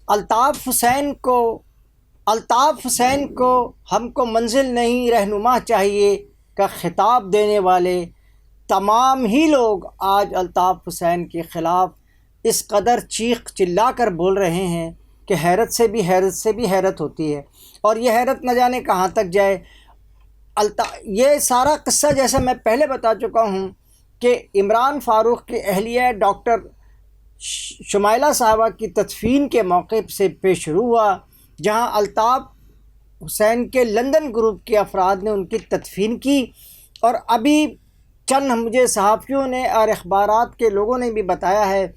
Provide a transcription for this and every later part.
الطاف حسین کو ہم کو منزل نہیں رہنما چاہیے کا خطاب دینے والے تمام ہی لوگ آج الطاف حسین کے خلاف اس قدر چیخ چلا کر بول رہے ہیں کہ حیرت سے بھی حیرت ہوتی ہے، اور یہ حیرت نہ جانے کہاں تک جائے۔ یہ سارا قصہ جیسا میں پہلے بتا چکا ہوں کہ عمران فاروق کی اہلیہ ڈاکٹر شمائلہ صاحبہ کی تدفین کے موقع سے شروع ہوا، جہاں الطاف حسین کے لندن گروپ کے افراد نے ان کی تدفین کی، اور ابھی چند مجھے صحافیوں نے اور اخبارات کے لوگوں نے بھی بتایا ہے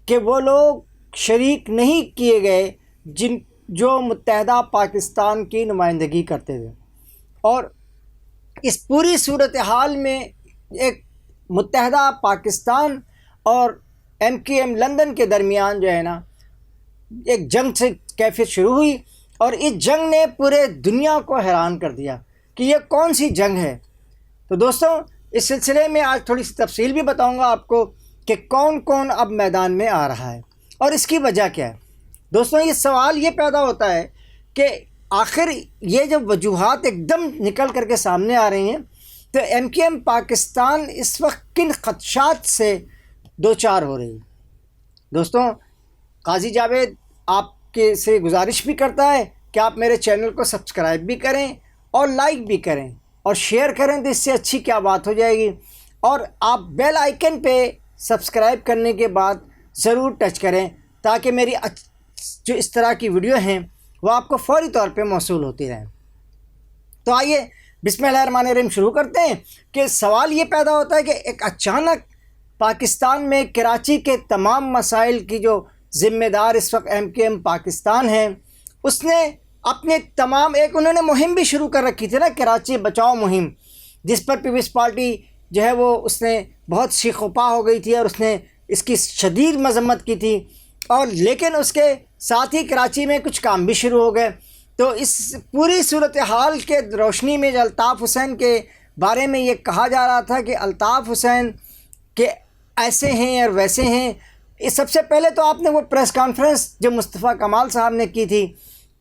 کہ وہ لوگ شریک نہیں کیے گئے جو متحدہ پاکستان کی نمائندگی کرتے تھے، اور اس پوری صورتحال میں ایک متحدہ پاکستان اور MKM لندن کے درمیان جو ہے نا ایک جنگ سے کیفیت شروع ہوئی، اور اس جنگ نے پورے دنیا کو حیران کر دیا کہ یہ کون سی جنگ ہے۔ تو دوستوں، اس سلسلے میں آج تھوڑی سی تفصیل بھی بتاؤں گا آپ کو کہ کون کون اب میدان میں آ رہا ہے اور اس کی وجہ کیا ہے۔ دوستوں، یہ سوال یہ پیدا ہوتا ہے کہ آخر یہ جو وجوہات ایک دم نکل کر کے سامنے آ رہی ہیں، تو MKM پاکستان اس وقت کن خدشات سے دوچار ہو رہی ہے۔ دوستوں، قاضی جاوید آپ کے سے گزارش بھی کرتا ہے کہ آپ میرے چینل کو سبسکرائب بھی کریں اور لائک بھی کریں اور شیئر کریں، تو اس سے اچھی کیا بات ہو جائے گی، اور آپ بیل آئیکن پہ سبسکرائب کرنے کے بعد ضرور ٹچ کریں تاکہ میری جو اس طرح کی ویڈیو ہیں وہ آپ کو فوری طور پہ موصول ہوتی رہیں۔ تو آئیے بسم اللہ الرحمن الرحیم شروع کرتے ہیں کہ سوال یہ پیدا ہوتا ہے کہ ایک اچانک پاکستان میں کراچی کے تمام مسائل کی جو ذمہ دار اس وقت MKM پاکستان ہیں، اس نے اپنے انہوں نے مہم بھی شروع کر رکھی تھی نا، کراچی بچاؤ مہم، جس پر پیپلز پارٹی جو ہے وہ اس نے بہت شیخوپا ہو گئی تھی اور اس نے اس کی شدید مذمت کی تھی، اور لیکن اس کے ساتھ ہی کراچی میں کچھ کام بھی شروع ہو گئے۔ تو اس پوری صورتحال کے روشنی میں جو الطاف حسین کے بارے میں یہ کہا جا رہا تھا کہ الطاف حسین کے ایسے ہیں اور ویسے ہیں، سب سے پہلے تو آپ نے وہ پریس کانفرنس جو مصطفیٰ کمال صاحب نے کی تھی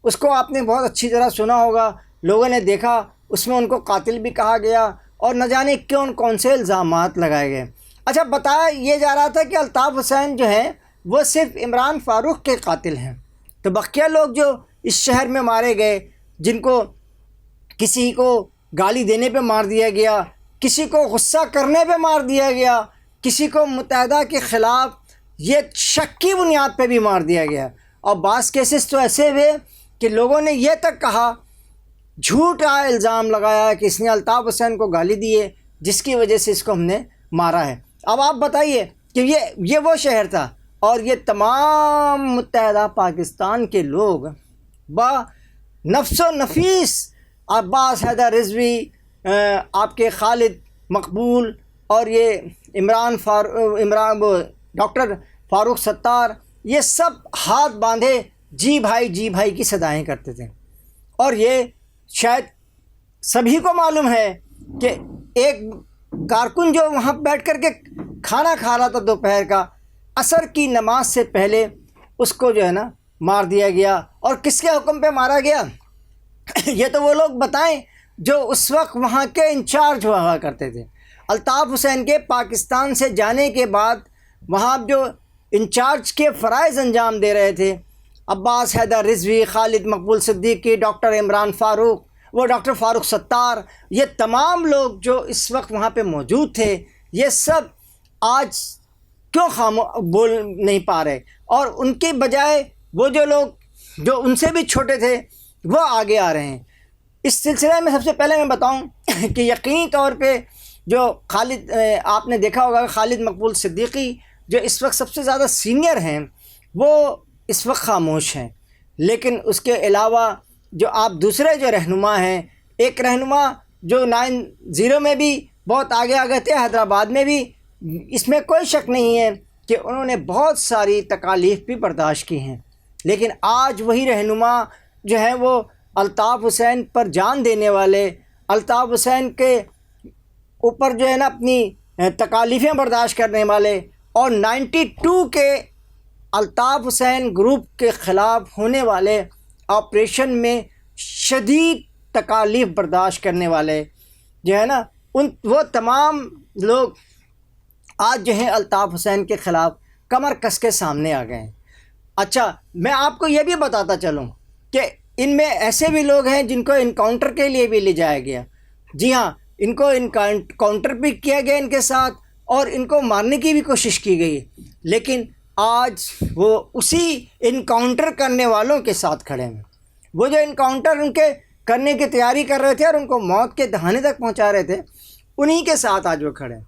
اس کو آپ نے بہت اچھی طرح سنا ہوگا، لوگوں نے دیکھا، اس میں ان کو قاتل بھی کہا گیا اور نہ جانے کون سے الزامات لگائے گئے۔ اچھا، بتایا یہ جا رہا تھا کہ الطاف حسین جو ہیں وہ صرف عمران فاروق کے قاتل ہیں، تو بقیہ لوگ جو اس شہر میں مارے گئے، جن کو کسی کو گالی دینے پہ مار دیا گیا، کسی کو غصہ کرنے پہ مار دیا گیا، کسی کو متحدہ کے خلاف یہ شک کی بنیاد پہ بھی مار دیا گیا، اور بعض کیسز تو ایسے ہوئے کہ لوگوں نے یہ تک کہا، جھوٹا الزام لگایا کہ اس نے الطاف حسین کو گالی دی ہے جس کی وجہ سے اس کو ہم نے مارا ہے۔ اب آپ بتائیے کہ یہ وہ شہر تھا، اور یہ تمام متحدہ پاکستان کے لوگ با نفس و نفیس عباس حیدر رضوی، آپ کے خالد مقبول، اور یہ ڈاکٹر فاروق ستار، یہ سب ہاتھ باندھے جی بھائی کی صدائیں کرتے تھے، اور یہ شاید سبھی کو معلوم ہے کہ ایک کارکن جو وہاں بیٹھ کر کے کھانا کھا رہا تھا دوپہر کا، عصر کی نماز سے پہلے اس کو جو ہے نا مار دیا گیا، اور کس کے حکم پہ مارا گیا یہ تو وہ لوگ بتائیں جو اس وقت وہاں کے انچارج ہوا کرتے تھے۔ الطاف حسین کے پاکستان سے جانے کے بعد وہاں جو انچارج کے فرائض انجام دے رہے تھے، عباس حیدر رضوی، خالد مقبول صدیقی، ڈاکٹر عمران فاروق، وہ ڈاکٹر فاروق ستار، یہ تمام لوگ جو اس وقت وہاں پہ موجود تھے، یہ سب آج کیوں بول نہیں پا رہے، اور ان کے بجائے وہ جو لوگ جو ان سے بھی چھوٹے تھے وہ آگے آ رہے ہیں۔ اس سلسلے میں سب سے پہلے میں بتاؤں کہ یقینی طور پہ جو آپ نے دیکھا ہوگا خالد مقبول صدیقی جو اس وقت سب سے زیادہ سینئر ہیں، وہ اس وقت خاموش ہیں، لیکن اس کے علاوہ جو آپ دوسرے جو رہنما ہیں، ایک رہنما جو 90 میں بھی بہت آگے تھے، حیدرآباد میں بھی، اس میں کوئی شک نہیں ہے کہ انہوں نے بہت ساری تکالیف بھی برداشت کی ہیں، لیکن آج وہی رہنما جو ہیں وہ الطاف حسین پر جان دینے والے، الطاف حسین کے اوپر جو ہے نا اپنی تکالیفیں برداشت کرنے والے، اور 92 کے الطاف حسین گروپ کے خلاف ہونے والے آپریشن میں شدید تکالیف برداشت کرنے والے جو ہے نا وہ تمام لوگ آج جو ہے الطاف حسین کے خلاف کمر کس کے سامنے آ گئے ہیں۔ اچھا، میں آپ کو یہ بھی بتاتا چلوں کہ ان میں ایسے بھی لوگ ہیں جن کو انکاؤنٹر کے لیے بھی لے جایا گیا۔ جی ہاں، ان کو انکاؤنٹر بھی کیا گیا ان کے ساتھ، اور ان کو مارنے کی بھی کوشش کی گئی، لیکن آج وہ اسی انکاؤنٹر کرنے والوں کے ساتھ کھڑے ہیں۔ وہ جو انکاؤنٹر ان کے کرنے کی تیاری کر رہے تھے اور ان کو موت کے دہانے تک پہنچا رہے تھے، انہی کے ساتھ آج وہ کھڑے ہیں۔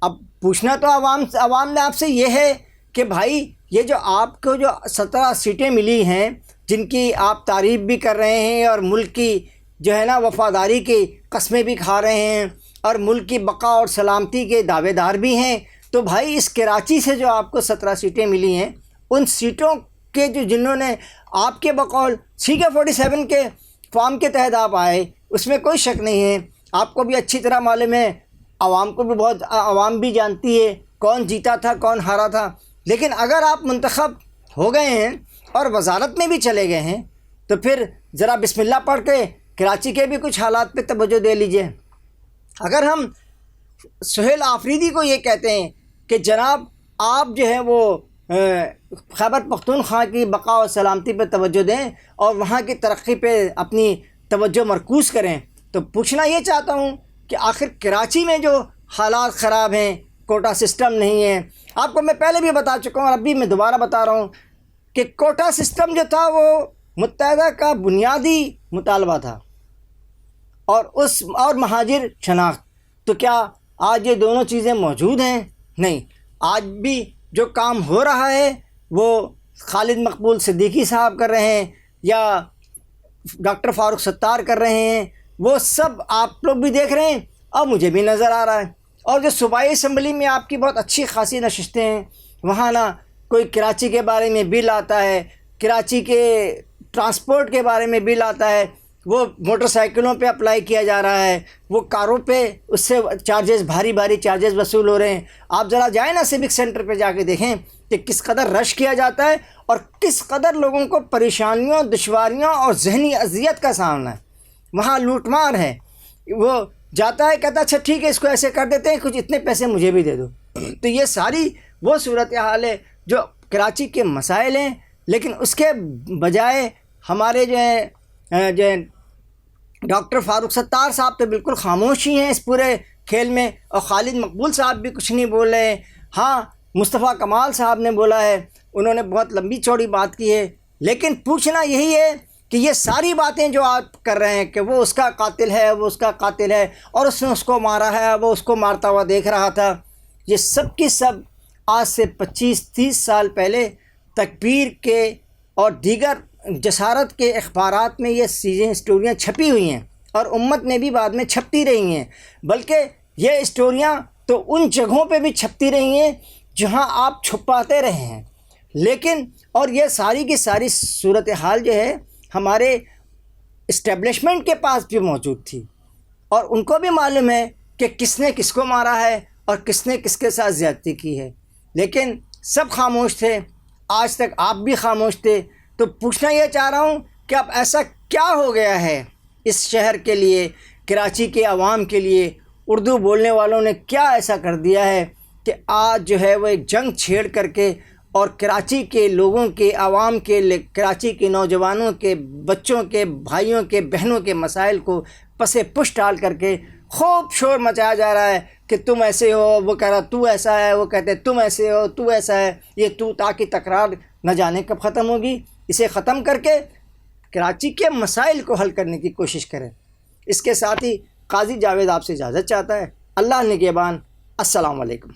اب پوچھنا تو عوام نے آپ سے یہ ہے کہ بھائی یہ جو آپ کو جو 17 سیٹیں ملی ہیں، جن کی آپ تعریف بھی کر رہے ہیں اور ملک کی جو ہے نا وفاداری کی قسمیں بھی کھا رہے ہیں اور ملک کی بقا اور سلامتی کے دعوے دار بھی ہیں، تو بھائی اس کراچی سے جو آپ کو 17 سیٹیں ملی ہیں، ان سیٹوں کے جنہوں نے آپ کے بقول CK-47 کے فارم کے تحت آپ آئے، اس میں کوئی شک نہیں ہے، آپ کو بھی اچھی طرح معلوم ہے، عوام کو بھی عوام بھی جانتی ہے کون جیتا تھا کون ہارا تھا، لیکن اگر آپ منتخب ہو گئے ہیں اور وزارت میں بھی چلے گئے ہیں تو پھر ذرا بسم اللہ پڑھ کے کراچی کے بھی کچھ حالات پہ توجہ دے لیجئے۔ اگر ہم سہیل آفریدی کو یہ کہتے ہیں کہ جناب آپ جو ہے وہ خیبر پختونخوا کی بقا و سلامتی پہ توجہ دیں اور وہاں کی ترقی پہ اپنی توجہ مرکوز کریں، تو پوچھنا یہ چاہتا ہوں کہ آخر کراچی میں جو حالات خراب ہیں، کوٹا سسٹم نہیں ہے، آپ کو میں پہلے بھی بتا چکا ہوں اور اب بھی میں دوبارہ بتا رہا ہوں کہ کوٹا سسٹم جو تھا وہ متحدہ کا بنیادی مطالبہ تھا اور مہاجر شناخت، تو کیا آج یہ دونوں چیزیں موجود ہیں؟ نہیں، آج بھی جو کام ہو رہا ہے وہ خالد مقبول صدیقی صاحب کر رہے ہیں یا ڈاکٹر فاروق ستار کر رہے ہیں، وہ سب آپ لوگ بھی دیکھ رہے ہیں اور مجھے بھی نظر آ رہا ہے۔ اور جو صوبائی اسمبلی میں آپ کی بہت اچھی خاصی نشستیں ہیں، وہاں نہ کوئی کراچی کے بارے میں بل آتا ہے، کراچی کے ٹرانسپورٹ کے بارے میں بل آتا ہے، وہ موٹر سائیکلوں پہ اپلائی کیا جا رہا ہے، وہ کاروں پہ اس سے چارجز بھاری چارجز وصول ہو رہے ہیں۔ آپ ذرا جائیں نا سیوک سینٹر پہ جا کے دیکھیں کہ کس قدر رش کیا جاتا ہے اور کس قدر لوگوں کو پریشانیوں، دشواریوں اور ذہنی اذیت کا سامنا ہے۔ وہاں لوٹ مار ہے، وہ جاتا ہے کہتا اچھا ٹھیک ہے اس کو ایسے کر دیتے ہیں، کچھ اتنے پیسے مجھے بھی دے دو۔ تو یہ ساری وہ صورتحال ہے جو کراچی کے مسائل ہیں، لیکن اس کے بجائے ہمارے جو ہے ڈاکٹر فاروق ستار صاحب تو بالکل خاموش ہی ہیں اس پورے کھیل میں، اور خالد مقبول صاحب بھی کچھ نہیں بول رہے ہیں۔ ہاں، مصطفیٰ کمال صاحب نے بولا ہے، انہوں نے بہت لمبی چوڑی بات کی ہے، لیکن پوچھنا یہی ہے کہ یہ ساری باتیں جو آپ کر رہے ہیں کہ وہ اس کا قاتل ہے، وہ اس کا قاتل ہے اور اس نے اس کو مارا ہے، وہ اس کو مارتا ہوا دیکھ رہا تھا، یہ سب کی سب آج سے 25-30 سال پہلے تکبیر کے اور دیگر جسارت کے اخبارات میں یہ چیزیں اسٹوریاں چھپی ہوئی ہیں اور امت میں بھی بعد میں چھپتی رہی ہیں، بلکہ یہ اسٹوریاں تو ان جگہوں پہ بھی چھپتی رہی ہیں جہاں آپ چھپاتے رہے ہیں، لیکن اور یہ ساری کی ساری صورتحال جو ہے ہمارے اسٹیبلشمنٹ کے پاس بھی موجود تھی اور ان کو بھی معلوم ہے کہ کس نے کس کو مارا ہے اور کس نے کس کے ساتھ زیادتی کی ہے، لیکن سب خاموش تھے، آج تک آپ بھی خاموش تھے۔ تو پوچھنا یہ چاہ رہا ہوں کہ اب ایسا کیا ہو گیا ہے اس شہر کے لیے، کراچی کے عوام کے لیے، اردو بولنے والوں نے کیا ایسا کر دیا ہے کہ آج جو ہے وہ ایک جنگ چھیڑ کر کے اور کراچی کے لوگوں کے، عوام کے، کراچی کے نوجوانوں کے، بچوں کے، بھائیوں کے، بہنوں کے مسائل کو پس پش ڈال کر کے خوب شور مچایا جا رہا ہے کہ تم ایسے ہو، وہ کہہ رہا تو ایسا ہے، وہ کہتے تم ایسے ہو، تو ایسا ہے، یہ تو تاکہ تکرار نہ جانے کب ختم ہوگی۔ اسے ختم کر کے کراچی کے مسائل کو حل کرنے کی کوشش کریں۔ اس کے ساتھ ہی قاضی جاوید آپ سے اجازت چاہتا ہے۔ اللہ نگہبان۔ السلام علیکم۔